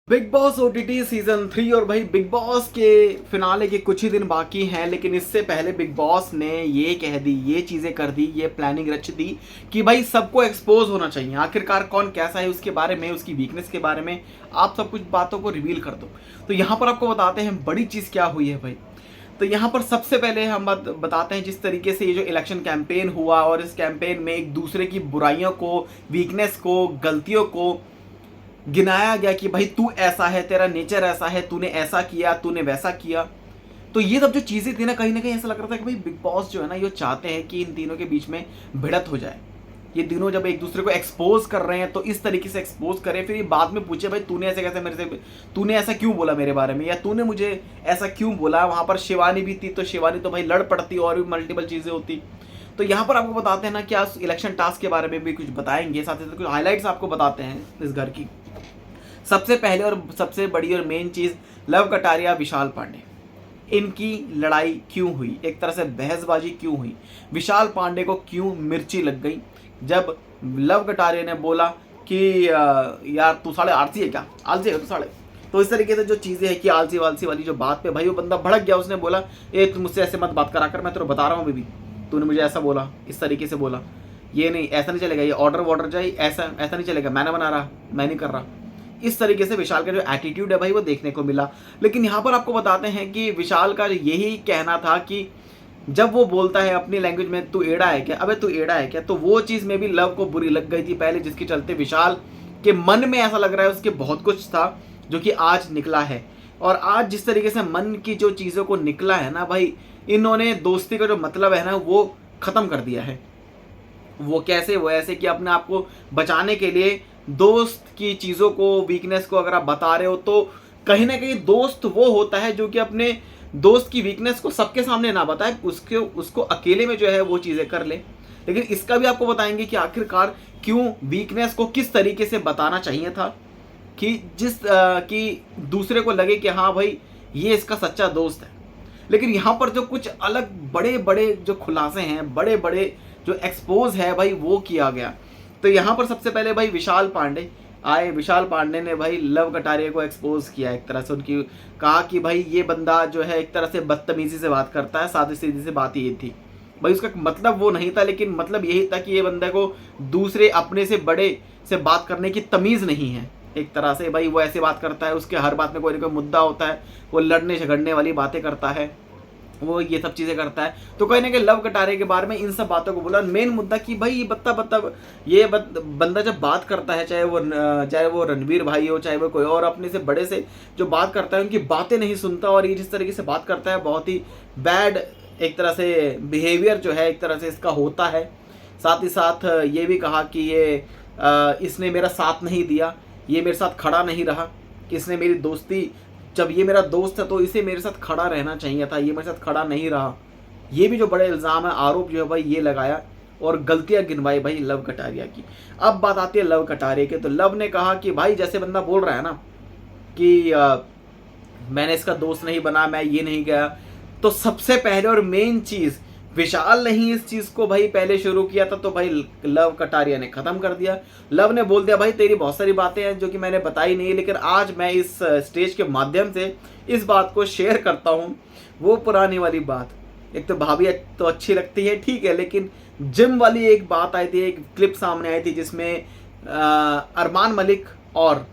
Big boss OTT season 3 और भाई big boss के फिनाले के कुछ ही दिन बाकी हैं, लेकिन इससे पहले बिग बॉस ने ये कह दी, ये चीज़ें कर दी, ये प्लानिंग रच दी कि भाई सबको एक्सपोज होना चाहिए। आखिरकार कौन कैसा है, उसके बारे में, उसकी वीकनेस के बारे में आप सब कुछ बातों को रिवील कर दो। तो यहाँ पर आपको बताते हैं बड़ी चीज़ क्या हुई है भाई। तो यहाँ पर सबसे पहले हम बताते हैं जिस तरीके से ये जो इलेक्शन कैंपेन हुआ और इस कैंपेन में एक दूसरे की बुराइयों को, वीकनेस को, गलतियों को गिनाया गया कि भाई तू ऐसा है, तेरा नेचर ऐसा है, तूने ऐसा किया, तूने वैसा किया। तो ये सब जो चीज़ें थी ना, कहीं ना कहीं ऐसा लग रहा था कि भाई बिग बॉस जो है ना, ये चाहते हैं कि इन तीनों के बीच में भिड़त हो जाए। ये तीनों जब एक दूसरे को एक्सपोज कर रहे हैं तो इस तरीके से एक्सपोज करें, फिर ये बाद में पूछे भाई तूने ऐसे कैसे मेरे से, तूने ऐसा क्यों बोला मेरे बारे में, या तूने मुझे ऐसा क्यों बोला। वहाँ पर शिवानी भी थी, तो शिवानी तो भाई लड़ पड़ती और भी मल्टीपल चीज़ें होती। तो यहाँ पर आपको बताते हैं ना कि आज इलेक्शन टास्क के बारे में भी कुछ बताएंगे, साथ ही साथ कुछ हाईलाइट्स आपको बताते हैं इस घर की। सबसे पहले और सबसे बड़ी और मेन चीज़, लव कटारिया विशाल पांडे, इनकी लड़ाई क्यों हुई, एक तरह से बहसबाजी क्यों हुई, विशाल पांडे को क्यों मिर्ची लग गई जब लव कटारिया ने बोला कि यार तू साले आलसी है क्या, आलसी है तू साले। तो इस तरीके से जो चीज़ें हैं कि आलसी वालसी वाली जो बात पे भाई वो बंदा भड़क गया। उसने बोला ए तू मुझसे ऐसे मत बात करा कर, मैं तेरे बता रहा हूँ बेबी, तूने मुझे ऐसा बोला, इस तरीके से बोला, ये नहीं, ऐसा नहीं चलेगा, ये ऑर्डर वॉर्डर जाए, ऐसा ऐसा नहीं चलेगा, मैं ना बना रहा, मैं नहीं कर रहा। इस तरीके से विशाल का जो एटीट्यूड है भाई वो देखने को मिला। लेकिन यहाँ पर आपको बताते हैं कि विशाल का यही कहना था कि जब वो बोलता है अपनी लैंग्वेज में तू एड़ा है क्या, अबे तू एड़ा है क्या, तो वो चीज़ में भी लव को बुरी लग गई थी पहले, जिसके चलते विशाल के मन में ऐसा लग रहा है उसके बहुत कुछ था जो कि आज निकला है। और आज जिस तरीके से मन की जो चीज़ों को निकला है ना भाई, इन्होंने दोस्ती का जो मतलब है ना वो ख़त्म कर दिया है। वो कैसे, वो ऐसे कि अपने आप को बचाने के लिए दोस्त की चीज़ों को, वीकनेस को अगर आप बता रहे हो तो कहीं ना कहीं दोस्त वो होता है जो कि अपने दोस्त की वीकनेस को सबके सामने ना बताए, उसको अकेले में जो है वो चीज़ें कर ले। लेकिन इसका भी आपको बताएंगे कि आखिरकार क्यों वीकनेस को किस तरीके से बताना चाहिए था कि कि दूसरे को लगे कि हाँ भाई ये इसका सच्चा दोस्त है। लेकिन यहाँ पर जो कुछ अलग बड़े बड़े जो खुलासे हैं, बड़े बड़े जो एक्सपोज है भाई वो किया गया। तो यहाँ पर सबसे पहले भाई विशाल पांडे आए। विशाल पांडे ने भाई लव कटारिया को एक्सपोज किया, एक तरह से उनकी कहा कि भाई ये बंदा जो है एक तरह से बदतमीजी से बात करता है, सादी सीधी से बात ये थी भाई, उसका मतलब वो नहीं था, लेकिन मतलब यही था कि ये बंदे को दूसरे अपने से बड़े से बात करने की तमीज़ नहीं है। एक तरह से भाई वो ऐसे बात करता है, उसके हर बात में कोई ना कोई मुद्दा होता है, वो लड़ने झगड़ने वाली बातें करता है, वो ये सब चीज़ें करता है। तो कहीं ना कहीं लव कटारिया के बारे में इन सब बातों को बोला। मेन मुद्दा कि भाई ये बंदा जब बात करता है, चाहे वो रणवीर भाई हो, चाहे वो कोई और अपने से बड़े से जो बात करता है, उनकी बातें नहीं सुनता, और ये जिस तरीके से बात करता है बहुत ही बैड एक तरह से बिहेवियर जो है एक तरह से इसका होता है। साथ ही साथ ये भी कहा कि इसने मेरा साथ नहीं दिया, ये मेरे साथ खड़ा नहीं रहा, इसने मेरी दोस्ती, जब ये मेरा दोस्त है तो इसे मेरे साथ खड़ा रहना चाहिए था, ये मेरे साथ खड़ा नहीं रहा। ये भी जो बड़े इल्ज़ाम है, आरोप जो है भाई ये लगाया और गलतियां गिनवाई भाई लव कटारिया की। अब बात आती है लव कटारिया के। तो लव ने कहा कि भाई जैसे बंदा बोल रहा है ना कि मैंने इसका दोस्त नहीं बना, मैं ये नहीं गया, तो सबसे पहले और मेन चीज़ विशाल ने ही इस चीज़ को भाई पहले शुरू किया था, तो भाई लव कटारिया ने ख़त्म कर दिया। लव ने बोल दिया भाई तेरी बहुत सारी बातें हैं जो कि मैंने बताई नहीं, लेकिन आज मैं इस स्टेज के माध्यम से इस बात को शेयर करता हूँ। वो पुरानी वाली बात, एक तो भाभी तो अच्छी लगती है ठीक है, लेकिन जिम वाली एक बात आई थी, एक क्लिप सामने आई थी जिसमें अरमान मलिक और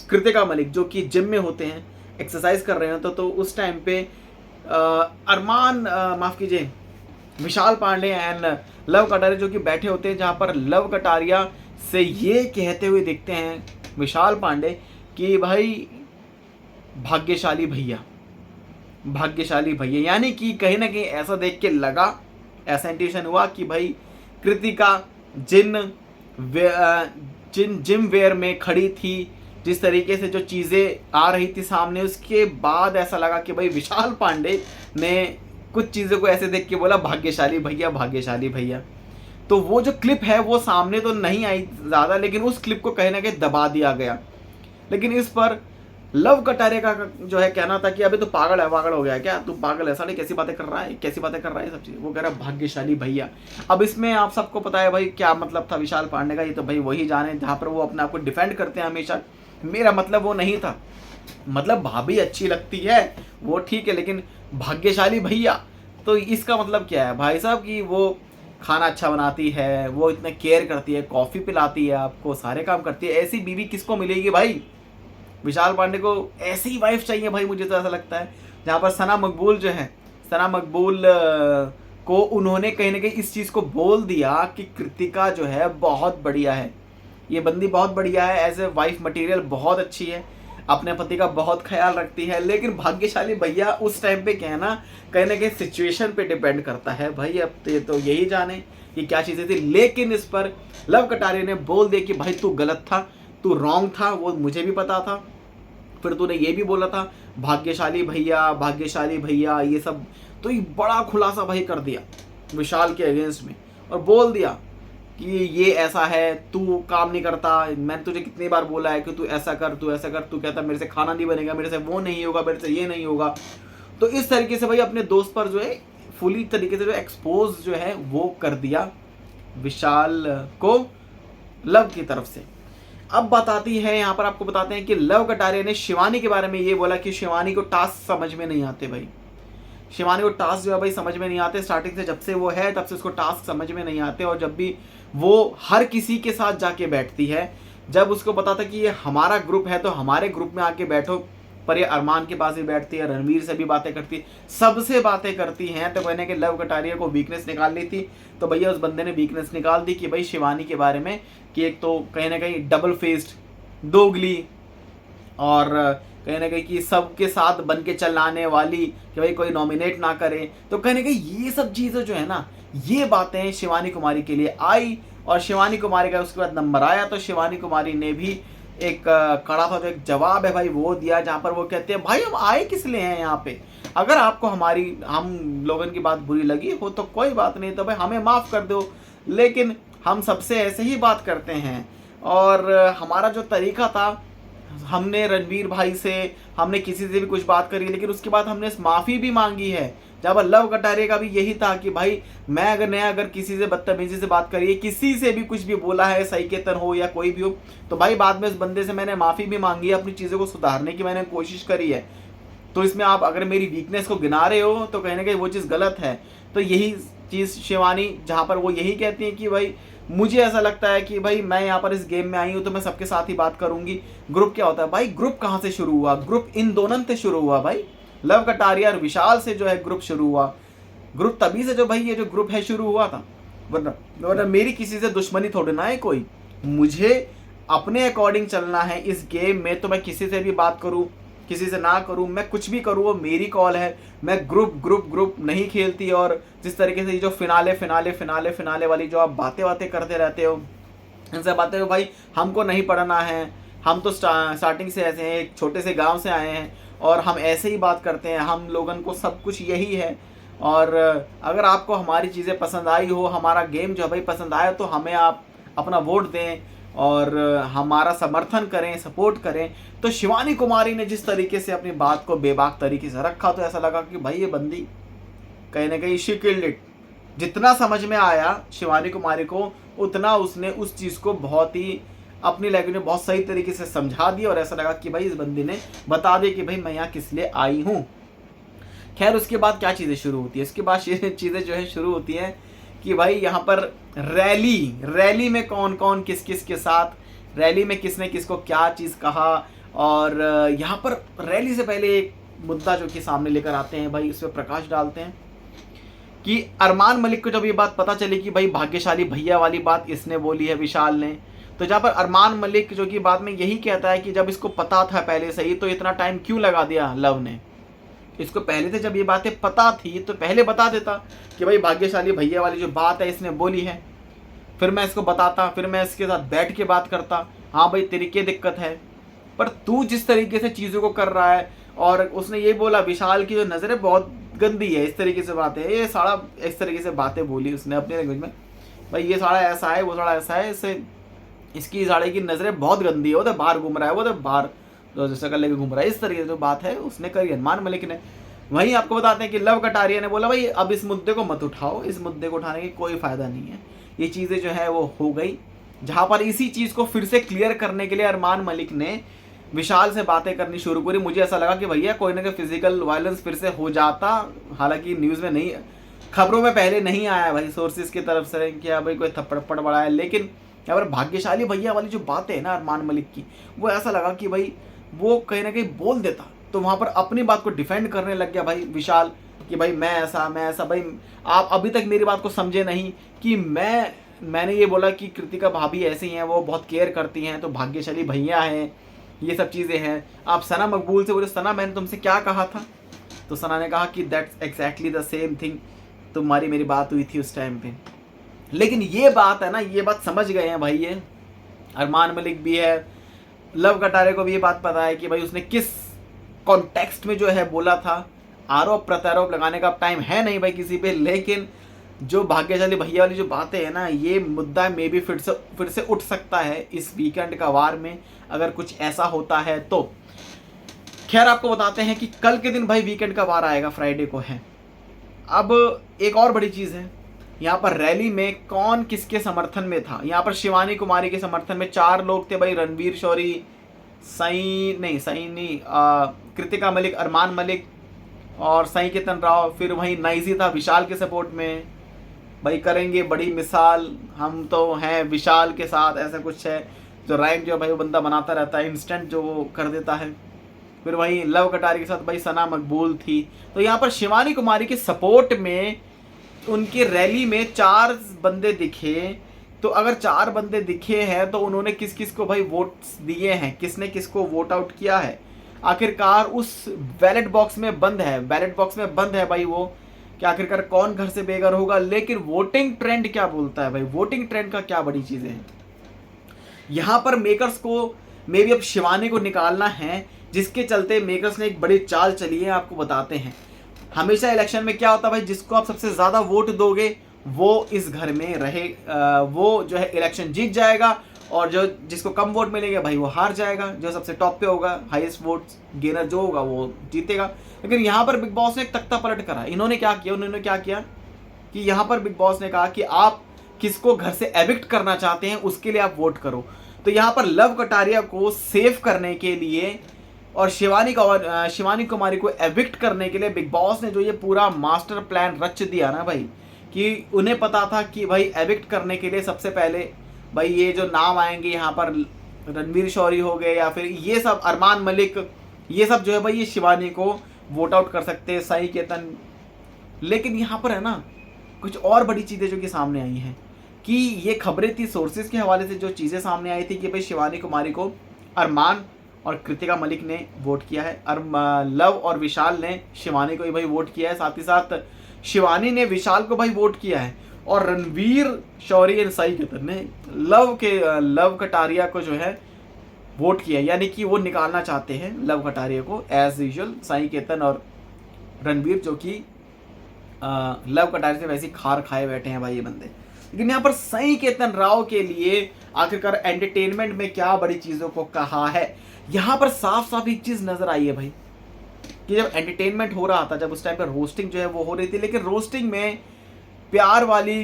कृतिका मलिक जो कि जिम में होते हैं, एक्सरसाइज कर रहे हैं, तो उस टाइम पे अरमान माफ़ कीजिए विशाल पांडे एंड लव कटारिया जो कि बैठे होते हैं, जहाँ पर लव कटारिया से ये कहते हुए दिखते हैं विशाल पांडे कि भाई भाग्यशाली भैया, भाग्यशाली भैया, यानी कि कहीं ना कहीं ऐसा देख के लगा, ऐसा इंट्यूशन हुआ कि भाई कृतिका जिम वेयर में खड़ी थी, जिस तरीके से जो चीज़ें आ रही थी सामने, उसके बाद ऐसा लगा कि भाई विशाल पांडे ने कुछ चीज़ों को ऐसे देख के बोला भाग्यशाली भैया, भाग्यशाली भैया। तो वो जो क्लिप है वो सामने तो नहीं आई ज़्यादा, लेकिन उस क्लिप को कहीं ना कहीं दबा दिया गया। लेकिन इस पर लव कटारिया का जो है कहना था कि अभी तो पागल है, पागल हो गया क्या, तू पागल है साले, कैसी बातें कर रहा है, कैसी बातें कर रहा है, सब चीज़। वो कह रहा है भाग्यशाली भैया। अब इसमें आप सबको पता है भाई क्या मतलब था विशाल पांडे का, ये तो भाई वही जाने, जहाँ पर वो अपने आप को डिफेंड करते हैं हमेशा मेरा मतलब वो नहीं था। मतलब भाभी अच्छी लगती है वो ठीक है, लेकिन भाग्यशाली भैया, तो इसका मतलब क्या है भाई साहब कि वो खाना अच्छा बनाती है, वो इतने केयर करती है, कॉफ़ी पिलाती है आपको, सारे काम करती है। ऐसी बीवी किसको मिलेगी भाई? विशाल पांडे को ऐसी ही वाइफ चाहिए भाई, मुझे तो ऐसा लगता है। जहाँ पर सना मकबूल जो है, सना मकबूल को उन्होंने कहीं ना कहीं इस चीज़ को बोल दिया कि कृतिका जो है बहुत बढ़िया है, ये बंदी बहुत बढ़िया है, एज ए वाइफ मटेरियल बहुत अच्छी है, अपने पति का बहुत ख्याल रखती है। लेकिन भाग्यशाली भैया उस टाइम पे क्या है ना, कहीं ना कहीं सिचुएशन पे डिपेंड करता है भाई। अब तो यही जाने कि क्या चीज़ें थी। लेकिन इस पर लव कटारिया ने बोल दिया कि भाई तू गलत था, तू रॉन्ग था, वो मुझे भी पता था। फिर तूने ये भी बोला था भाग्यशाली भैया ये सब, तो ये बड़ा खुलासा भाई कर दिया विशाल के अगेंस्ट में, और बोल दिया कि ये ऐसा है, तू काम नहीं करता, मैंने तुझे कितनी बार बोला है कि तू ऐसा कर, तू ऐसा कर, तू कहता मेरे से खाना नहीं बनेगा, मेरे से वो नहीं होगा, मेरे से ये नहीं होगा। तो इस तरीके से भाई अपने दोस्त पर जो है फुली तरीके से जो एक्सपोज जो है वो कर दिया विशाल को लव की तरफ से। अब बताती है यहाँ पर, आपको बताते हैं कि लव कटारिया ने शिवानी के बारे में ये बोला कि शिवानी को टास्क समझ में नहीं आते भाई। शिवानी को टास्क जो है भाई समझ में नहीं आते, स्टार्टिंग से जब से वो है तब से उसको टास्क समझ में नहीं आते। और जब भी वो हर किसी के साथ जाके बैठती है, जब उसको पता था कि ये हमारा ग्रुप है तो हमारे ग्रुप में आके बैठो, पर ये अरमान के पास भी बैठती है, रणवीर से भी बातें करती है, सबसे बातें करती हैं। तो कहने के लव कटारिया को वीकनेस निकालनी थी, तो भैया उस बंदे ने वीकनेस निकाल दी कि भाई शिवानी के बारे में कि एक तो कहीं ना कहीं डबल फेस्ड, दोगली, और कहीं ना कहीं कि सबके साथ बन के चलाने वाली, कि भाई कोई नॉमिनेट ना करे। तो कहीं ना कहीं ये सब चीज़ें जो है ना, ये बातें शिवानी कुमारी के लिए आई, और शिवानी कुमारी का उसके बाद नंबर आया तो शिवानी कुमारी ने भी एक कड़ा था जो एक जवाब है भाई वो दिया, जहाँ पर वो कहते हैं भाई हम आए किस लिए हैं यहाँ पे, अगर आपको हम लोगों की बात बुरी लगी हो तो कोई बात नहीं, तो भाई हमें माफ़ कर दो, लेकिन हम सबसे ऐसे ही बात करते हैं। और हमारा जो तरीका था, हमने रणवीर भाई से, हमने किसी से भी कुछ बात करी, लेकिन उसके बाद हमने माफ़ी भी मांगी है। जब लव कटारिया का भी यही था कि भाई मैं अगर किसी से बदतमीजी से बात करी है, किसी से भी कुछ भी बोला है, सही केतन हो या कोई भी हो, तो भाई बाद में उस बंदे से मैंने माफ़ी भी मांगी है, अपनी चीज़ों को सुधारने की मैंने कोशिश करी है। तो इसमें आप अगर मेरी वीकनेस को गिना रहे हो तो कहीं ना कहीं वो चीज़ गलत है। तो यही चीज़ शिवानी, जहाँ पर वो यही कहती है कि भाई मुझे ऐसा लगता है कि भाई मैं यहाँ पर इस गेम में आई हूँ तो मैं सबके साथ ही बात करूंगी। ग्रुप क्या होता है भाई, ग्रुप कहाँ से शुरू हुआ? ग्रुप इन दोनों से शुरू हुआ भाई, लव कटारिया और विशाल से जो है ग्रुप शुरू हुआ। ग्रुप तभी से जो भाई ये जो ग्रुप है शुरू हुआ था, वरना मेरी किसी से दुश्मनी थोड़ी ना है कोई। मुझे अपने अकॉर्डिंग चलना है इस गेम में, तो मैं किसी से भी बात करूँ, किसी से ना करूँ, मैं कुछ भी करूँ वो मेरी कॉल है। मैं ग्रुप नहीं खेलती। और जिस तरीके से ये जो फिनाले वाली जो आप बातें करते रहते हो, इनसे बातें हो भाई, हमको नहीं पढ़ना है, हम तो स्टार्टिंग से ऐसे हैं, एक छोटे से गांव से आए हैं और हम ऐसे ही बात करते हैं, हम लोगन को सब कुछ यही है। और अगर आपको हमारी चीज़ें पसंद आई हो, हमारा गेम जो है भाई पसंद आया, तो हमें आप अपना वोट दें और हमारा समर्थन करें, सपोर्ट करें। तो शिवानी कुमारी ने जिस तरीके से अपनी बात को बेबाक तरीके से रखा, तो ऐसा लगा कि भाई ये बंदी कहीं ना कहीं शी किल्ड इट। जितना समझ में आया शिवानी कुमारी को, उतना उसने उस चीज़ को बहुत ही अपनी लैंग्वेज में बहुत सही तरीके से समझा दिया, और ऐसा लगा कि भाई इस बंदी ने बता दिया कि भाई मैं यहाँ किस लिए आई हूँ। खैर उसके बाद क्या चीज़ें शुरू होती है, इसके बाद चीज़ें जो है शुरू होती हैं कि भाई यहाँ पर रैली में कौन कौन किस किस के साथ, रैली में किसने किसको क्या चीज़ कहा। और यहाँ पर रैली से पहले एक मुद्दा जो कि सामने लेकर आते हैं भाई, उस पर प्रकाश डालते हैं कि अरमान मलिक को जब ये बात पता चली कि भाई भाग्यशाली भैया वाली बात इसने बोली है विशाल ने, तो जहाँ पर अरमान मलिक जो कि बाद में यही कहता है कि जब इसको पता था पहले से ही तो इतना टाइम क्यों लगा दिया लव ने, इसको पहले से जब ये बातें पता थी तो पहले बता देता कि भाई भाग्यशाली भैया वाली जो बात है इसने बोली है, फिर मैं इसको बताता, फिर मैं इसके साथ बैठ के बात करता, हाँ भाई तेरी क्या दिक्कत है। पर तू जिस तरीके से चीज़ों को कर रहा है, और उसने ये बोला विशाल की जो नज़रें बहुत गंदी है, इस तरीके से बातें, ये सारा इस तरीके से बातें बोली उसने अपनी लैंग्वेज में, भाई ये साड़ा ऐसा है, वो साड़ा ऐसा है, इससे इसकी साड़े की नज़रें बहुत गंदी है, वो तो बाहर घूम रहा है, वो तो बाहर जो शक्ल लेके घूम रहा है, इस तरीके से जो बात है उसने करी अरमान मलिक ने। वहीं आपको बताते हैं कि लव कटारिया ने बोला भाई अब इस मुद्दे को मत उठाओ, इस मुद्दे को उठाने की कोई फ़ायदा नहीं है, ये चीज़ें जो है वो हो गई। जहाँ पर इसी चीज़ को फिर से क्लियर करने के लिए अरमान मलिक ने विशाल से बातें करनी शुरू करी। मुझे ऐसा लगा कि भैया कोई ना कोई फिजिकल वायलेंस फिर से हो जाता, हालांकि न्यूज़ में नहीं, खबरों में पहले नहीं आया भाई सोर्सेज की तरफ से कि भाई कोई थप्पड़ पड़ा है। लेकिन यहाँ पर भाग्यशाली भैया वाली जो बातें है ना अरमान मलिक की, वो ऐसा लगा कि भाई वो कहीं ना कहीं बोल देता तो वहाँ पर अपनी बात को डिफेंड करने लग गया भाई विशाल कि भाई मैं ऐसा भाई आप अभी तक मेरी बात को समझे नहीं कि मैंने ये बोला कि कृतिका भाभी ऐसी हैं, वो बहुत केयर करती हैं, तो भाग्यशाली भैया हैं, ये सब चीज़ें हैं। आप सना मकबूल से बोले सना मैंने तुमसे क्या कहा था, तो सना ने कहा कि that's exactly the same thing, तुम्हारी मेरी बात हुई थी उस टाइम पे। लेकिन ये बात है ना, ये बात समझ गए हैं भाई, ये अरमान मलिक भी है, लव कटारे को भी ये बात पता है कि भाई उसने किस कॉन्टेक्स्ट में जो है बोला था। आरोप प्रत्यारोप लगाने का टाइम है नहीं भाई किसी पे, लेकिन जो भाग्यशाली भैया वाली जो बातें हैं ना, ये मुद्दा मे भी फिर से उठ सकता है इस वीकेंड का वार में, अगर कुछ ऐसा होता है तो। खैर आपको बताते हैं कि कल के दिन भाई वीकेंड का वार आएगा, फ्राइडे को है। अब एक और बड़ी चीज़ है, यहाँ पर रैली में कौन किसके समर्थन में था। यहाँ पर शिवानी कुमारी के समर्थन में 4 लोग थे भाई, रणवीर शौरी, कृतिका मलिक, अरमान मलिक और साई केतन राव। फिर वहीं नाइजी था विशाल के सपोर्ट में, भाई करेंगे बड़ी मिसाल, हम तो हैं विशाल के साथ, ऐसा कुछ है जो राइम जो भाई वो बंदा बनाता रहता है, इंस्टेंट जो वो कर देता है। फिर वहीं लव कटारी के साथ भाई सना मकबूल थी। तो यहाँ पर शिवानी कुमारी के सपोर्ट में उनकी रैली में 4 बंदे दिखे। तो अगर 4 बंदे दिखे हैं तो उन्होंने किस किस को भाई वोट्स दिए हैं, किसने किसको वोट आउट किया है, आखिरकार उस बैलेट बॉक्स में बंद है भाई वो कि आखिरकार कौन घर से बेघर होगा। लेकिन वोटिंग ट्रेंड क्या बोलता है भाई, वोटिंग ट्रेंड का क्या बड़ी चीज़ें हैं यहाँ पर। मेकर्स को मे भी अब शिवानी को निकालना है, जिसके चलते मेकर्स ने एक बड़ी चाल चली है, आपको बताते हैं। हमेशा इलेक्शन में क्या होता है भाई, जिसको आप सबसे ज़्यादा वोट दोगे वो इस घर में रहे, वो जो है इलेक्शन जीत जाएगा, और जो जिसको कम वोट मिलेंगे भाई वो हार जाएगा। जो सबसे टॉप पे होगा, हाईएस्ट वोट गेनर जो होगा वो जीतेगा। लेकिन यहाँ पर बिग बॉस ने एक तख्ता पलट करा। उन्होंने क्या किया कि यहाँ पर बिग बॉस ने कहा कि आप किसको घर से एविक्ट करना चाहते हैं उसके लिए आप वोट करो। तो यहाँ पर लव कटारिया को सेव करने के लिए और शिवानी कुमारी को एविक्ट करने के लिए बिग बॉस ने जो ये पूरा मास्टर प्लान रच दिया ना भाई, कि उन्हें पता था कि भाई एविक्ट करने के लिए सबसे पहले भाई ये जो नाम आएंगे यहाँ पर रणवीर शौरी हो गए या फिर ये सब अरमान मलिक, ये सब जो है भाई ये शिवानी को वोट आउट कर सकते हैं, साई केतन। लेकिन यहाँ पर है ना कुछ और बड़ी चीज़ें जो कि सामने आई हैं, कि ये खबरें थी सोर्सेज के हवाले से, जो चीज़ें सामने आई थी कि भाई शिवानी कुमारी को अरमान और कृतिका मलिक ने वोट किया है, लव और विशाल ने शिवानी को ही भाई वोट किया है, साथ ही साथ शिवानी ने विशाल को भाई वोट किया है, और रणवीर शौरी और साई केतन ने लव कटारिया को जो है वोट किया है। यानी कि वो निकालना चाहते हैं लव कटारिया को एज यूजुअल, साई केतन और रणवीर जो कि लव कटारिया से वैसे खार खाए बैठे हैं भाई ये बंदे। लेकिन यहाँ पर साई केतन राव के लिए आखिरकार एंटरटेनमेंट में क्या बड़ी चीज़ों को कहा है, यहाँ पर साफ साफ एक चीज़ नजर आई है भाई, कि जब एंटरटेनमेंट हो रहा था, जब उस टाइम पर रोस्टिंग जो है वो हो रही थी, लेकिन रोस्टिंग में प्यार वाली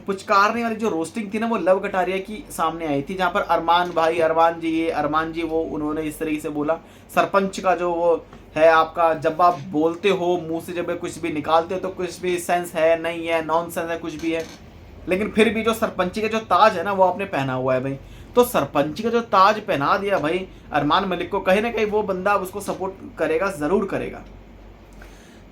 पुचकारने वाली जो रोस्टिंग थी ना वो लव कटारिया की सामने आई थी, जहाँ पर अरमान जी वो उन्होंने इस तरीके से बोला। सरपंच का जो वो है आपका, जब आप बोलते हो मुंह से जब कुछ भी निकालते हो तो कुछ भी सेंस है नहीं है, नॉन सेंस है, कुछ भी है, लेकिन फिर भी जो सरपंची का जो ताज है ना वो आपने पहना हुआ है भाई। तो सरपंची का जो ताज पहना दिया भाई अरमान मलिक को, कहीं ना कहीं वो बंदा उसको सपोर्ट करेगा, ज़रूर करेगा।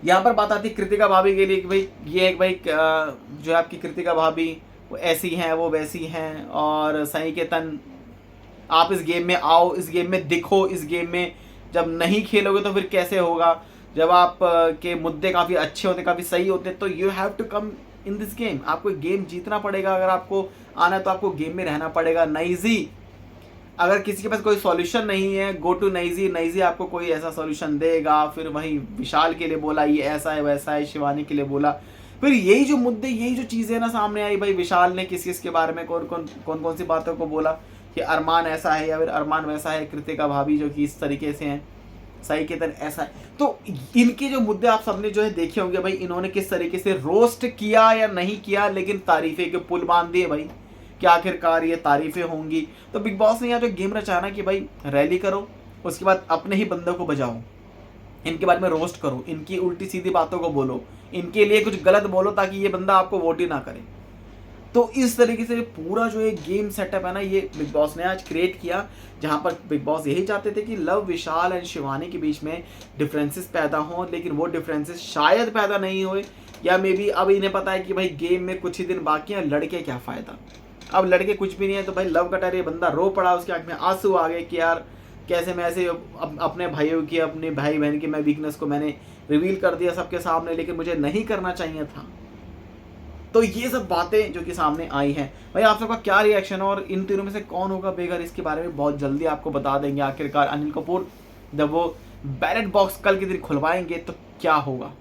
यहाँ पर बात आती है कृतिका भाभी के लिए कि भाई ये एक भाई जो है आपकी कृतिका भाभी वो ऐसी हैं वो वैसी हैं, और साई केतन आप इस गेम में आओ, इस गेम में दिखो, इस गेम में जब नहीं खेलोगे तो फिर कैसे होगा, जब आप के मुद्दे काफ़ी अच्छे होते, काफ़ी सही होते, तो you have to come in this game, आपको गेम जीतना पड़ेगा, अगर आपको आना है तो आपको गेम में रहना पड़ेगा। नाइजी, अगर किसी के पास कोई सॉल्यूशन नहीं है, गो टू नाइजी, नाइजी आपको कोई ऐसा सॉल्यूशन देगा। फिर वही विशाल के लिए बोला ये ऐसा है वैसा है, शिवानी के लिए बोला। फिर यही जो मुद्दे, यही जो चीज़ें ना सामने आई भाई, विशाल ने किस किस के बारे में कौन सी बातों को बोला कि अरमान ऐसा है या फिर अरमान वैसा है, कृतिका भाभी जो कि इस तरीके से हैं, साई केतन ऐसा है। तो इनके जो मुद्दे आप सबने जो है देखे होंगे भाई, इन्होंने किस तरीके से रोस्ट किया या नहीं किया, लेकिन तारीफे के पुल बांध दिए भाई कि आखिरकार ये तारीफें होंगी। तो बिग बॉस ने यहाँ जो गेम रचा ना कि भाई रैली करो, उसके बाद अपने ही बंदों को बजाओ, इनके बारे में रोस्ट करो, इनकी उल्टी सीधी बातों को बोलो, इनके लिए कुछ गलत बोलो ताकि ये बंदा आपको वोट ही ना करे। तो इस तरीके से पूरा जो एक गेम सेटअप है ना, ये बिग बॉस ने आज क्रिएट किया, जहां पर बिग बॉस यही चाहते थे कि लव, विशाल एंड शिवानी के बीच में डिफरेंसेस पैदा हों, लेकिन वो डिफरेंसेस शायद पैदा नहीं हुए, या मे बी अब इन्हें पता है कि भाई गेम में कुछ ही दिन बाकी हैं, लड़के क्या फ़ायदा, अब लड़के कुछ भी नहीं है। तो भाई लव कटर ये बंदा रो पड़ा, उसके आँख में आंसू आ गए कि यार कैसे मैं ऐसे अपने भाइयों की, अपने भाई बहन की मैं वीकनेस को मैंने रिवील कर दिया सबके सामने, लेकिन मुझे नहीं करना चाहिए था। तो ये सब बातें जो कि सामने आई हैं, भाई आप सबका क्या रिएक्शन है, और इन तीनों में से कौन होगा बेघर, इसके बारे में बहुत जल्दी आपको बता देंगे। आखिरकार अनिल कपूर जब वो बैलेट बॉक्स कल के दिन खुलवाएंगे तो क्या होगा।